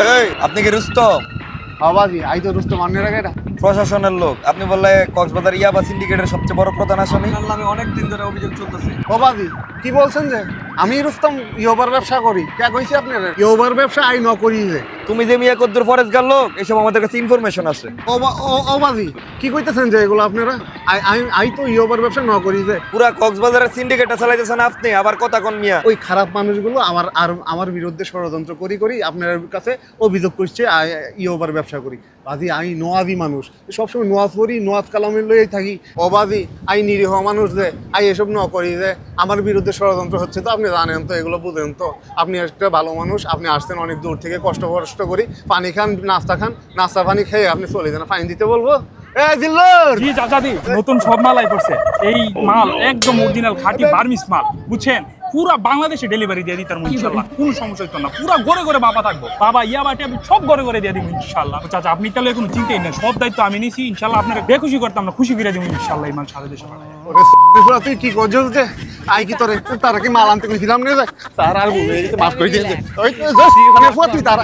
এই আপনি কি রুস্তম? বাবাজি আই তো রুস্তম আন্নের আগে এটা প্রশাসনের লোক। আপনি বললে কক্সবাজার ইয়াবা সিন্ডিকেটের সবচেয়ে বড় প্রধান আসামি। নামে অনেক দিন ধরে অভিযোগ চলতেছে। বাবাজি কি বলছেন যে আমি রুস্তম ইয়োবার ব্যবসা করি কে কইছি আপনার ইয়োবার ব্যবসা আই ন করি যে তুমি যে মিয়া কদ্দুর ফরেস্ট গার লোক, এসব আমাদের কাছে ইনফরমেশন আছে। বাবাজি কি কইতেছেন যে এগুলো আপনারা আই তো ইয়োবার ব্যবসা ন করি যে পুরা কক্সবাজারের সিন্ডিকেটটা চালাইতেছেন আপনি, আবার কথা কোন মিয়া? ওই খারাপ মানুষগুলো আমার বিরুদ্ধে ষড়যন্ত্র করি আপনার কাছে অভিযোগ করছে ইয়োবার ব্যবসা করি। বাজি আই নোয়াজি মানুষ, সবসময় নোয়াজ করি, নোয়াজ কালামের লইয়াই থাকি। অবাজি আই নিরীহ মানুষ যে আই এসব ন করি যে আমার বিরুদ্ধে ষড়যন্ত্র হচ্ছে, তো আপনি জানেন তো, এগুলো বুঝেন তো। আপনি একটা ভালো মানুষ, আপনি আসছেন অনেক দূর থেকে, কষ্ট করি, পানি খান, নাস্তা খান, নাস্তা পানি খেয়ে আপনি চলে যান। ফাইন দিতে বলবো? জি চাচাদি, নতুন সব মালাই করছে। এই মাল একদম অরিজিনাল খাঁটি বার্মিস মাল, বুঝছেন? পুরা বাংলাদেশে ডেলিভারি দিয়ে দিই তার ইনশাল্লাহ, কোনো সমস্যা হতো না। পুরা ঘরে ঘরে বাবা থাকবো, বাবা ইয়াবাটি আমি সব ঘরে ঘরে দিয়ে দিব ইনশাল্লাহ। চাচা আপনি তাহলে কোনো চিন্তাই না, সব দায়িত্ব আমি নিছি ইনশাল্লাহ। আপনারা বেখুশি করতাম না, খুশি করে দিব ইনশাল্লাহ। এই মাল সারা দেশে তুই কি করছিস যে আই কি তোরে তারা কি মাল আনতে গেছিলাম না, তার আর বলে মাফ করে দিয়ে তারা